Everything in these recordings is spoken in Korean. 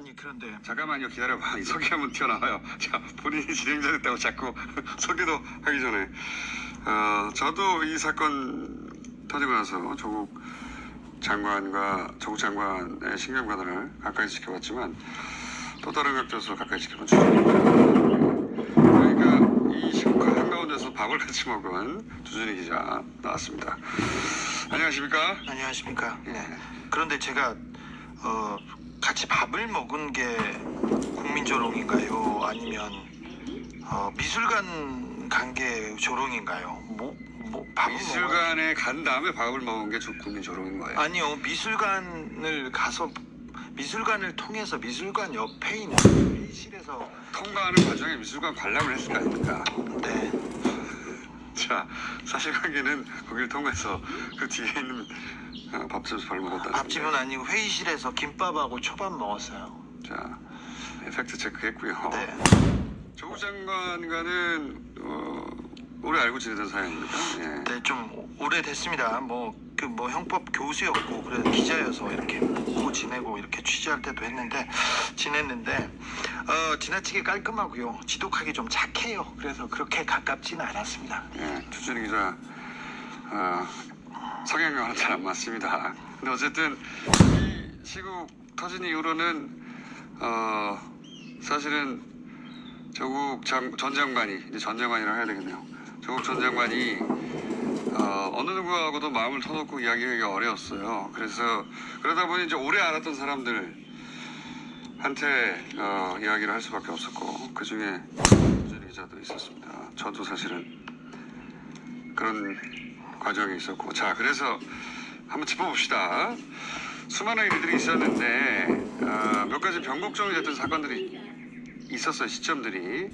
아니 그런데 잠깐만요, 기다려봐. 이 소개 한번 튀어나와요. 자, 본인이 진행자 됐다고 자꾸 소개도 하기 전에 저도 이 사건 터지고 나서 조국 장관의 신경과단을 가까이 지켜봤지만 또 다른 각도에서 가까이 지켜본 주준입니다. 그러니까 이 시국과 한가운데서 밥을 같이 먹은 주준희 기자 나왔습니다. 안녕하십니까? 안녕하십니까? 네. 그런데 제가 같이 밥을 먹은 게 국민조롱인가요? 아니면 미술관 간 게 조롱인가요? 밥을 미술관에 간 다음에 밥을 먹은 게 국민 조롱인 거예요? 아니요, 미술관을 가서 미술관을 통해서 미술관 옆에 있는 회의실에서 통과하는 과정에 미술관 관람을 했을 거 아닙니까? 네. 자, 사실관계는 거기를 통해서 그 뒤에 있는 밥집에서 밥을 먹었다는 밥집은 아니고 회의실에서 김밥하고 초밥 먹었어요. 자, 팩트 체크했고요. 네. 조국 장관과는 오래 알고 지내던 사이입니까? 예. 네, 좀 오래됐습니다. 형법 교수였고 그래서 기자여서 이렇게 묻고 지내고 이렇게 취재할 때도 지냈는데 지나치게 깔끔하고요. 지독하게 좀 착해요. 그래서 그렇게 가깝지는 않았습니다. 예, 주준희 기자 성향과는 잘 안 맞습니다. 근데 어쨌든 이 시국 터진 이후로는 사실은 조국 전 장관이 이제 전 장관이라고 해야 되겠네요. 조국 전 장관이 어느 누구하고도 마음을 터놓고 이야기하기가 어려웠어요. 그래서 그러다 보니 이제 오래 알았던 사람들한테 이야기를 할 수밖에 없었고 그 중에 주준희 기자도 있었습니다. 저도 사실은 그런 과정이 있었고 자 그래서 한번 짚어봅시다. 수많은 일들이 있었는데 몇 가지 변곡점이 됐던 사건들이 있었어요. 시점들이.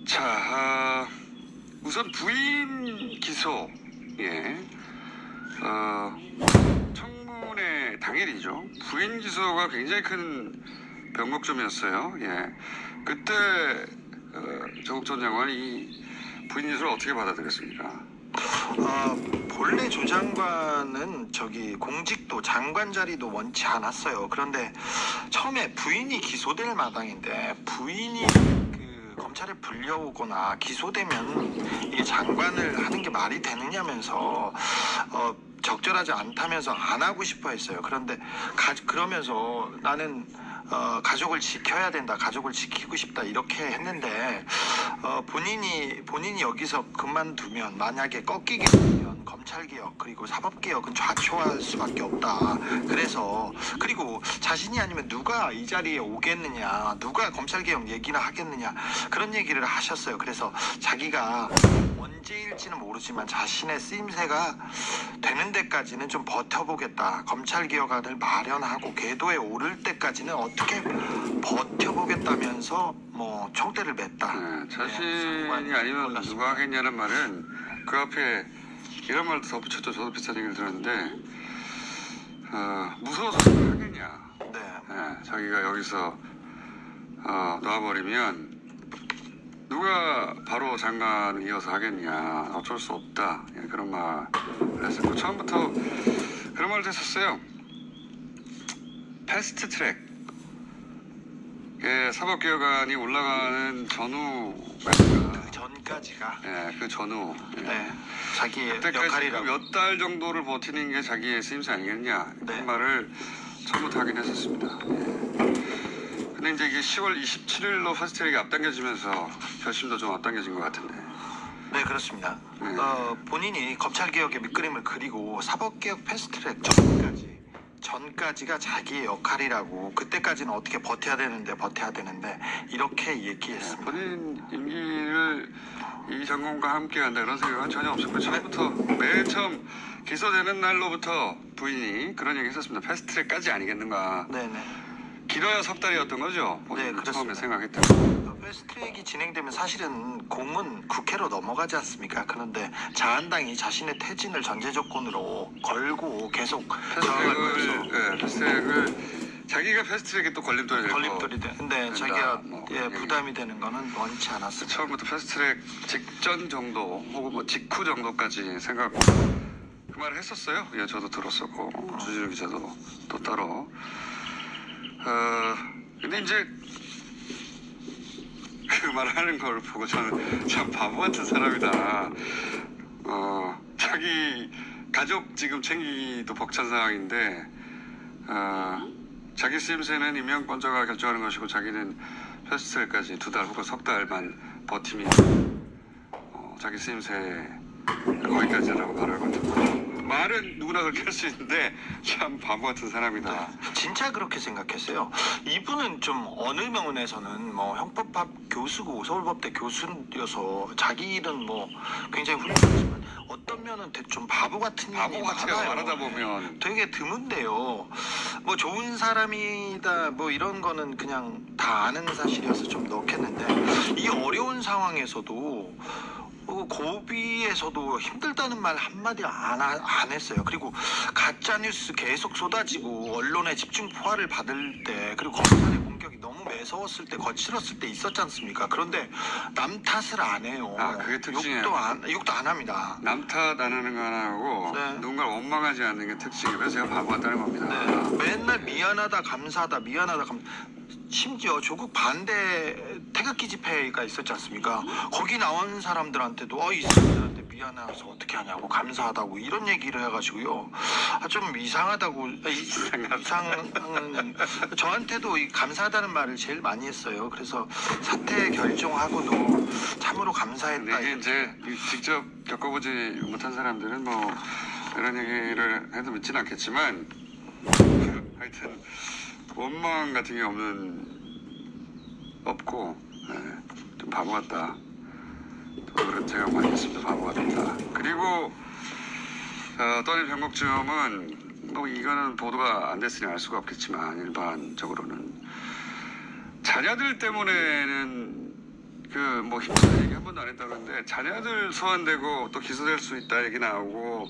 자 우선 부인 기소 청문회 당일이죠. 부인 기소가 굉장히 큰 변곡점이었어요. 예. 그때 조국 전 장관이 이 부인 기소를 어떻게 받아들였습니까? 본래 조 장관은 공직도 장관 자리도 원치 않았어요. 그런데 처음에 부인이 기소될 마당인데 부인이 검찰에 불려오거나 기소되면 이게 장관을 하는 게 말이 되느냐면서 적절하지 않다면서 안 하고 싶어 했어요. 그런데 그러면서 나는 가족을 지켜야 된다, 가족을 지키고 싶다 이렇게 했는데 본인이 여기서 그만두면 만약에 꺾이게 되면 검찰개혁 그리고 사법개혁은 좌초할 수밖에 없다. 그리고 자신이 아니면 누가 이 자리에 오겠느냐, 누가 검찰개혁 얘기나 하겠느냐 그런 얘기를 하셨어요. 그래서 자기가 언제일지는 모르지만 자신의 쓰임새가 되는 데까지는 좀 버텨보겠다. 검찰개혁안을 마련하고 궤도에 오를 때까지는 어떻게 버텨보겠다면서 총대를 맸다. 자신이 아니면 누가 하겠냐는 말은 그 앞에 이런 말도 덧붙였죠. 저도 비슷한 얘기를 들었는데 무서워서 하겠냐. 네. 자기가 여기서 놔버리면 누가 바로 장관을 이어서 하겠냐. 어쩔 수 없다. 그런 말을 했었고 처음부터 그런 말을 했었어요. 패스트 트랙 사법개혁안이 올라가는 전후가 그 전까지가 그 전후 자기의 그때까지 역할이라고 몇 달 정도를 버티는 게 자기의 쓰임새 아니겠냐 그런 말을 처음부터 하긴 했었습니다. 근데 이제 이게 10월 27일로 패스트트랙이 앞당겨지면서 결심도 좀 앞당겨진 것 같은데. 네, 그렇습니다. 본인이 검찰개혁의 밑그림을 그리고 사법개혁 패스트트랙 전까지가 자기의 역할이라고 그때까지는 어떻게 버텨야 되는데 이렇게 얘기했습니다. 본인 임기를 이 전공과 함께 한다 그런 생각은 전혀 없었고 처음부터 맨 처음 기소되는 날로부터 부인이 그런 얘기 했었습니다. 패스트트랙까지 아니겠는가. 네네. 길어야 석 달이었던 거죠. 본인이 처음에 생각했던 거. 패스트트랙이 진행되면 사실은 공은 국회로 넘어가지 않습니까? 그런데 자한당이 자신의 퇴진을 전제 조건으로 걸고 계속 패스트트랙을 자기가 패스트트랙에 또 걸림돌이 되고 근데 자기가 부담이 되는 거는 원치 않았습니다. 처음부터 패스트트랙 직전 정도 혹은 직후 정도까지 생각 그 말을 했었어요. 저도 들었었고 주진우 기자도 또 따로 근데 이제 그 말하는 걸 보고 저는 참 바보 같은 사람이다. 자기 가족 지금 챙기기도 벅찬 상황인데, 자기 쓰임새는 임명 번져가 결정하는 것이고 자기는 페스트트랙까지 2달 혹은 석 달만 버티면 자기 쓰임새 거기까지라고 말하고 듣고 말은 누구나 그렇게 할 수 있는데 참 바보 같은 사람이다. 진짜 그렇게 생각했어요. 이분은 좀 어느 면에서는 뭐 형법학 교수고 서울법대 교수여서 자기 일은 뭐 굉장히 훌륭하지만 어떤 면은 좀 바보 같은 바보 일이 같아요. 많아요. 말하다 보면. 되게 드문데요. 뭐 좋은 사람이다 뭐 이런 거는 그냥 다 아는 사실이어서 좀 넣겠는데 이 어려운 상황에서도 고비에서도 힘들다는 말 한마디 안 했어요. 그리고 가짜뉴스 계속 쏟아지고 언론의 집중 포화를 받을 때 그리고 검찰의 공격이 너무 매서웠을 때 거칠었을 때 있었지 않습니까? 그런데 남 탓을 안 해요. 그게 특징이에요. 욕도 안 합니다. 남 탓 안 하는 거 하나 하고 네. 누군가를 원망하지 않는 게 특징이에요. 그래서 제가 바보 같다는 겁니다. 네. 맨날 미안하다 감사하다 심지어 조국 반대 태극기 집회가 있었지 않습니까? 거기 나온 사람들한테도 이 사람들한테 미안해서 어떻게 하냐고 감사하다고 이런 얘기를 해가지고요. 좀 이상하다고 저한테도 이 감사하다는 말을 제일 많이 했어요. 그래서 사퇴 결정하고도 참으로 감사했다. 근데 이게 이제 직접 겪어보지 못한 사람들은 뭐 이런 얘기를 해도 믿지는 않겠지만 하여튼 원망 같은 게 없고 좀 바보 같다. 또 그런 생각 많이 했습니다. 바보 같다. 그리고 떠낸 변곡점은 뭐 이거는 보도가 안 됐으니 알 수가 없겠지만 일반적으로는 자녀들 때문에는 그 뭐 힘든 얘기 한 번도 안 했다고 하는데 자녀들 소환되고 또 기소될 수 있다 얘기 나오고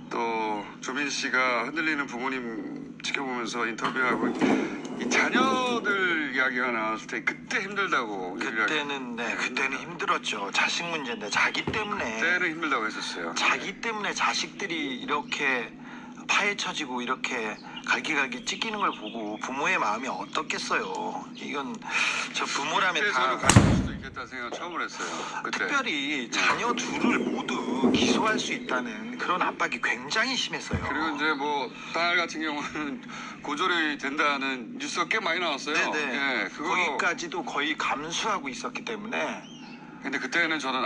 또 조민 씨가 흔들리는 부모님 지켜보면서 인터뷰하고 이 자녀들 이야기가 나왔을 때 그때 힘들다고 그때는 힘들었죠. 자식 문제인데 자기 때문에 그때는 힘들다고 했었어요. 자기 때문에 자식들이 이렇게 파헤쳐지고 이렇게 갈기갈기 찢기는 걸 보고 부모의 마음이 어떻겠어요. 이건 저 부모라면 그때 다 저는 가질 수도 있겠다 생각 처음으로 했어요. 그때. 특별히 자녀 둘을 모두 기소할 수 있다는 그런 압박이 굉장히 심했어요. 그리고 이제 뭐 딸 같은 경우는 고졸이 된다는 뉴스가 꽤 많이 나왔어요. 네네. 예, 거기까지도 거의 감수하고 있었기 때문에. 근데 그때는 저는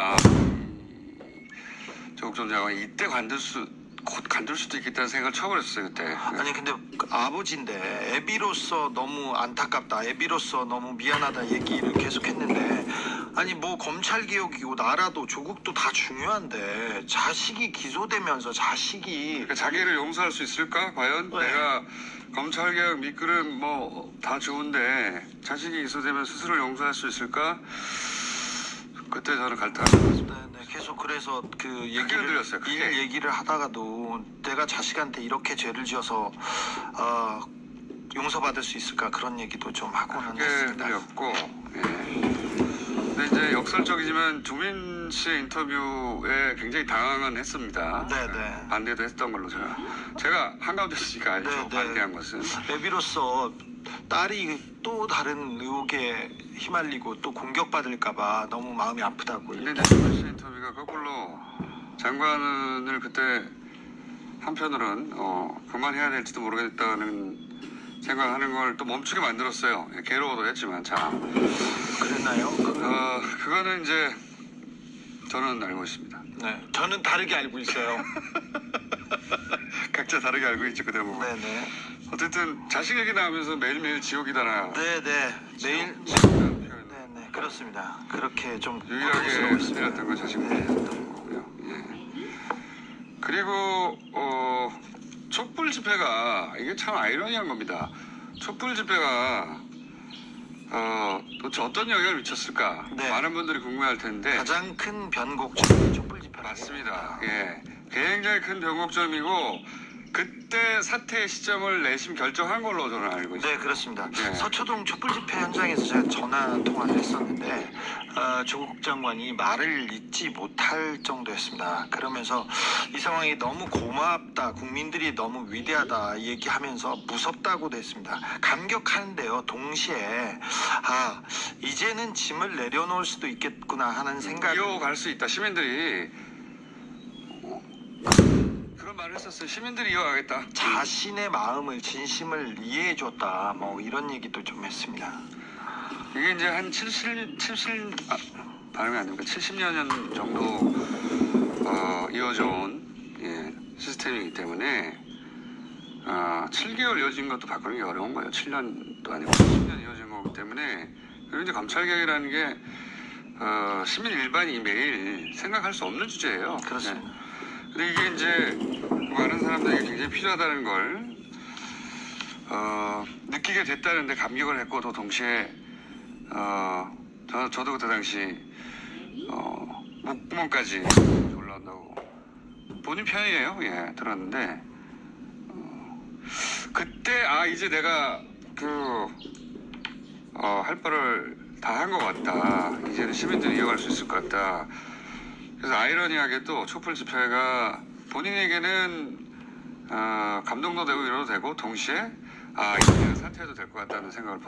조국 전 장관이 이때 곧 관둘 수도 있겠다는 생각을 처음으로 했어요. 그때. 아니 근데 아버지인데 애비로서 너무 안타깝다, 애비로서 너무 미안하다 얘기를 계속했는데 아니 뭐 검찰개혁이고 나라도 조국도 다 중요한데 자식이 기소되면서 그러니까 자기를 용서할 수 있을까? 과연 네. 내가 검찰개혁 밑그림 뭐 다 좋은데 자식이 기소되면 스스로 용서할 수 있을까? 그때 저는 갈등했습니다. 네, 계속 그래서 그 흔들렸어요, 크게. 얘기를 하다가도 내가 자식한테 이렇게 죄를 지어서 용서받을 수 있을까 그런 얘기도 좀 하고는 크게 했습니다. 흔들렸고 예. 근데 이제 역설적이지만 조민 씨의 인터뷰에 굉장히 당황은 했습니다. 네네. 반대도 했던 걸로 제가 한가운데 있으니까 알죠. 네네. 반대한 것은. 애비로서 딸이 또 다른 의혹에 휘말리고 또 공격받을까봐 너무 마음이 아프다고. 근데 이제 조민 씨 인터뷰가 거꾸로 장관을 그때 한편으로는 그만해야 될지도 모르겠다는 생각하는 걸 또 멈추게 만들었어요. 괴로워도 했지만 그랬나요? 그거는 이제 저는 알고 있습니다. 네, 저는 다르게 알고 있어요. 각자 다르게 알고 있죠 그 대목은. 네네. 어쨌든 자식 얘기 나오면서 매일매일 지옥이다라. 네네. 매일. 네네. 네네. 그렇습니다. 그렇게 좀 유일하게 고통스러웠습니다. 때렸던 건 자식 문제였던 거고요. 예. 그리고 촛불 집회가 이게 참 아이러니한 겁니다. 촛불 집회가 도대체 어떤 영향을 미쳤을까? 네. 많은 분들이 궁금해할 텐데. 가장 큰 변곡점이 촛불 집회 맞습니다. 예, 굉장히 큰 변곡점이고 그때 사퇴 시점을 내심 결정한 걸로 저는 알고 있습니다. 네, 그렇습니다. 네. 서초동 촛불 집회 현장에서 제가 전화 통화를 했었는데 조국 장관이 말을 잇지 못할 정도였습니다. 그러면서 이 상황이 너무 고맙다, 국민들이 너무 위대하다 얘기하면서 무섭다고도 했습니다. 감격하는데요. 동시에 이제는 짐을 내려놓을 수도 있겠구나 하는 생각이 이어갈 수 있다. 시민들이 그런 말을 했었어요. 시민들이 이어가겠다. 자신의 마음을 진심을 이해해줬다. 뭐 이런 얘기도 좀 했습니다. 이게 이제 한 70 발음이 안 됩니까? 70여 년 정도 이어져 온 시스템이기 때문에 7개월 이어진 것도 바꾸는 게 어려운 거예요. 7년도 아니고 10년 이어진 거기 때문에. 그리고 이제 검찰개혁이라는 게 시민 일반이 매일 생각할 수 없는 주제예요. 그렇습니다. 네. 근데 이게 이제 많은 사람들에게 굉장히 필요하다는 걸 느끼게 됐다는데 감격을 했고 또 동시에 저도 그때 당시 목구멍까지 올라온다고 본인 편이에요. 예, 들었는데 그때 이제 내가 할 바를 다 한 것 같다. 이제는 시민들이 이어갈 수 있을 것 같다. 그래서 아이러니하게도 촛불 집회가 본인에게는 감동도 되고 위로도 되고 동시에 이제는 사퇴해도 될 것 같다는 생각을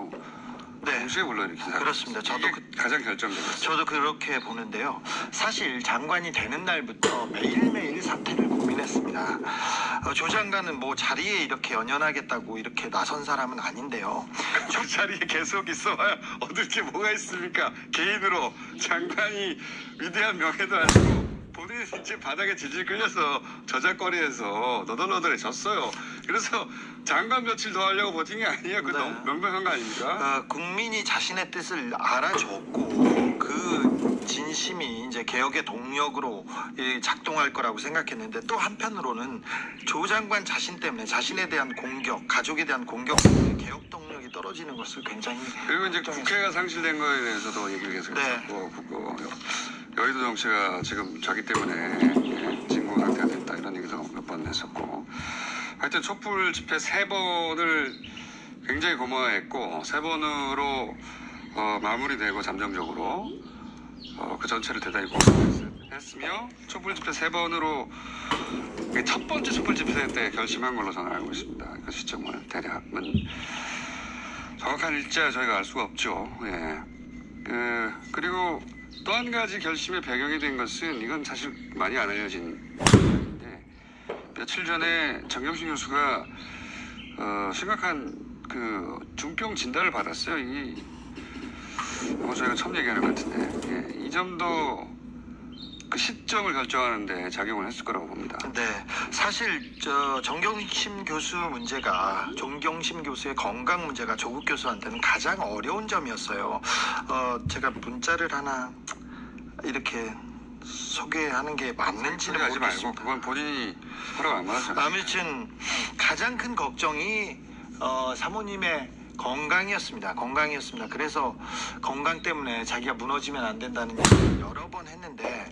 네, 동시에 불러일으킨 사람. 그렇습니다. 저도 가장 결정적이었어요. 저도 그렇게 보는데요. 사실 장관이 되는 날부터 매일매일 사퇴를 고민했습니다. 조 장관은 뭐 자리에 이렇게 연연하겠다고 이렇게 나선 사람은 아닌데요. 그 자리에 계속 있어봐야 얻을 게 뭐가 있습니까? 개인으로 장관이 위대한 명예도 아니고 본인이 이제 바닥에 질질 끌려서 저작거리에서 너덜너덜해졌어요. 그래서 장관 며칠 더 하려고 버틴 게 아니에요. 그거 네. 너무 명백한 거 아닙니까? 국민이 자신의 뜻을 알아줬고 그 진심이 이제 개혁의 동력으로 작동할 거라고 생각했는데 또 한편으로는 조 장관 자신 때문에 자신에 대한 공격, 가족에 대한 공격 때문에 개혁 동력이 떨어지는 것을 굉장히 그리고 이제 걱정했습니다. 국회가 상실된 거에 대해서도 얘기를 계속 네. 했었고 여의도 정치가 지금 자기 때문에 진공 상태가 됐다 이런 얘기도 몇 번 했었고 하여튼 촛불 집회 3번을 굉장히 고마워했고 3번으로 마무리되고 잠정적으로 그 전체를 대단히 고마워했으며 촛불 집회 3번으로 첫 번째 촛불 집회 때 결심한 걸로 저는 알고 있습니다. 그 시점을 대략은 정확한 일자 저희가 알 수가 없죠. 예. 그리고 또 한 가지 결심의 배경이 된 것은 이건 사실 많이 안 알려진 일인데 며칠 전에 정경심 교수가 심각한 중병 진단을 받았어요. 저희가 처음 얘기하는 것 같은데 이 점도 그 시점을 결정하는데 작용을 했을 거라고 봅니다. 네, 사실 정경심 교수 문제가 정경심 교수의 건강 문제가 조국 교수한테는 가장 어려운 점이었어요. 제가 문자를 하나 이렇게 소개하는 게 맞는지는 하지 말고 모르겠습니다. 그건 본인이 허락 안 받았죠. 아무튼 가장 큰 걱정이 사모님의 건강이었습니다. 그래서 건강 때문에 자기가 무너지면 안 된다는 얘기를 여러 번 했는데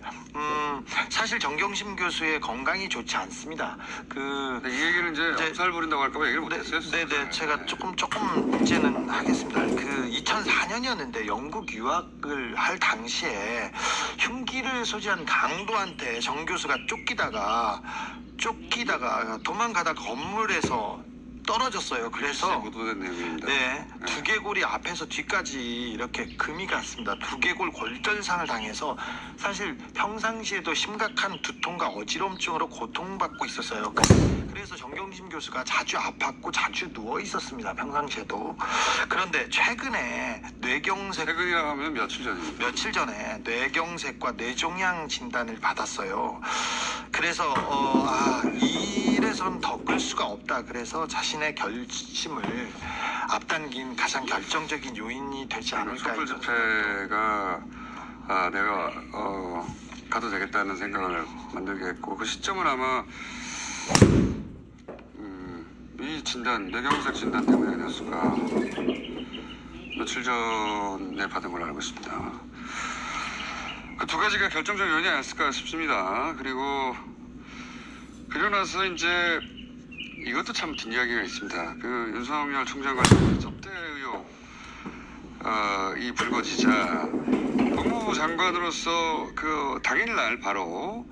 사실 정경심 교수의 건강이 좋지 않습니다. 이 얘기는 이제 엄살 부린다고 할까봐 얘기를 못했어요. 네네, 제가 조금 이제는 하겠습니다. 2004년이었는데 영국 유학을 할 당시에 흉기를 소지한 강도한테 정 교수가 쫓기다가 도망가다 건물에서 떨어졌어요. 그래서 보도된 내용입니다. 네, 두개골이 앞에서 뒤까지 이렇게 금이 갔습니다. 두개골 골절상을 당해서 사실 평상시에도 심각한 두통과 어지럼증으로 고통받고 있었어요. 그래서 정경심 교수가 자주 아팠고 자주 누워 있었습니다. 평상시에도. 그런데 최근에 최근이라고 하면 며칠 전에 뇌경색과 뇌종양 진단을 받았어요. 그래서 이 일에선 더 끌 수가 없다. 그래서 자신의 결심을 앞당긴 가장 결정적인 요인이 되지 않을까. 촛불 집회가 내가 가도 되겠다는 생각을 만들게 했고 그 시점은 아마 이 뇌경색 진단 때문에 아니었을까. 며칠 전에 받은 걸로 알고 있습니다. 그 두 가지가 결정적 요인이 아니었을까 싶습니다. 그리고 나서 이제 이것도 참 뒷이야기가 있습니다. 그 윤석열 총장 관련 접대 의혹 이 불거지자 법무부 장관으로서 그 당일날 바로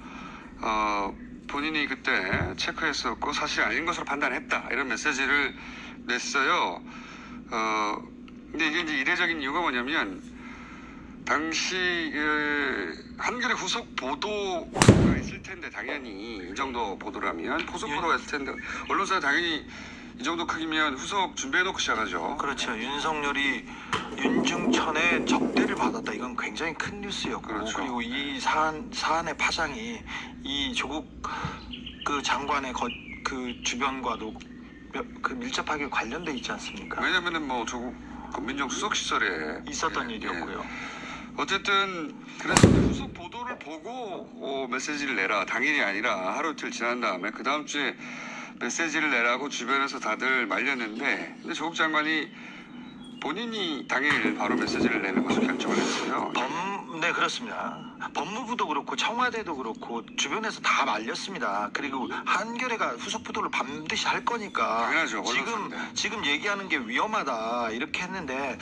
본인이 그때 체크했었고 사실이 아닌 것으로 판단했다 이런 메시지를 냈어요. 근데 이게 이제 이례적인 이유가 뭐냐면 당시 한겨레 후속 보도가 있을 텐데 당연히 이 정도 보도라면 후속 보도가 있을 텐데 언론사 당연히 이 정도 크기면 후속 준비해놓고 시작하죠. 그렇죠. 윤석열이 윤중천의 접대를 받았다. 이건 굉장히 큰 뉴스였고, 그렇죠. 그리고 이 사안의 파장이 이 조국 그 장관의 그 주변과도 그 밀접하게 관련돼 있지 않습니까? 왜냐면은 뭐 조국 민정수석 시절에 있었던 예, 일이었고요. 어쨌든 그래서 후속 보도를 보고 메시지를 내라. 당일이 아니라 하루 이틀 지난 다음에 그 다음 주에 메시지를 내라고 주변에서 다들 말렸는데 근데 조국 장관이 본인이 당일 바로 메시지를 내는 것을 결정을 했어요. 네, 그렇습니다. 법무부도 그렇고 청와대도 그렇고 주변에서 다 말렸습니다. 그리고 한겨레가 후속 보도를 반드시 할 거니까 당연하죠. 언론사인데. 지금 얘기하는 게 위험하다 이렇게 했는데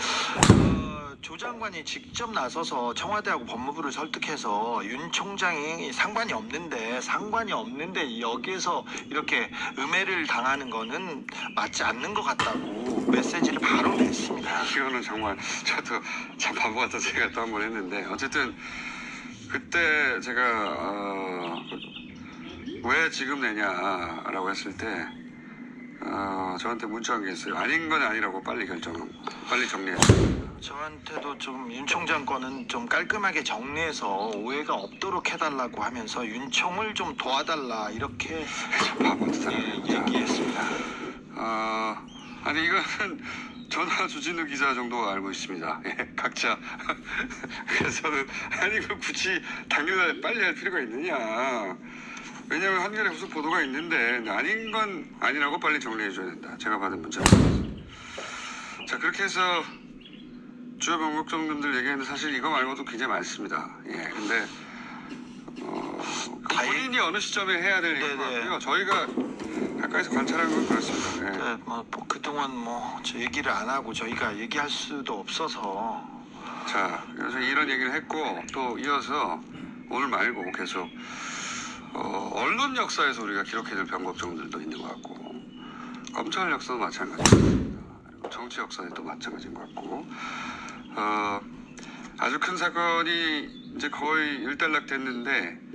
조 장관이 직접 나서서 청와대하고 법무부를 설득해서 윤 총장이 상관이 없는데 여기에서 이렇게 음해를 당하는 거는 맞지 않는 것 같다고 메시지를 바로 냈습니다. 이거는 정말 저도 참 바보 같은 생각도 한번 했는데 어쨌든 그때 제가 왜 지금 내냐라고 했을 때 저한테 문자 한 게 있어요. 아닌 건 아니라고 빨리 정리해주세요. 저한테도 좀 윤 총장 거는 좀 깔끔하게 정리해서 오해가 없도록 해달라고 하면서 윤총을 좀 도와달라 이렇게 바보 같은 사람입니다. 얘기했습니다. 아니 이거는 저나 주진우 기자 정도가 알고 있습니다. 예, 각자. 그래서 저는 아니 그 굳이 당일날 빨리 할 필요가 있느냐. 왜냐면 한겨레 후속 보도가 있는데 아닌 건 아니라고 빨리 정리해줘야 된다. 제가 받은 문자. 자 그렇게 해서 주요 변곡점들 얘기했는데 사실 이거 말고도 굉장히 많습니다. 예, 근데 본인이 어느 시점에 해야 될 얘기가 같고요. 저희가 가까이서 관찰한 건 그렇습니다. 예. 네, 뭐 그동안 저 얘기를 안 하고 저희가 얘기할 수도 없어서 자, 그래서 이런 얘기를 했고 또 이어서 오늘 말고 계속 언론 역사에서 우리가 기록해둘 변곡점들도 있는 것 같고 검찰 역사도 마찬가지입니다. 그리고 정치 역사에도 마찬가지인 것 같고 아주 큰 사건이 이제 거의 일단락 됐는데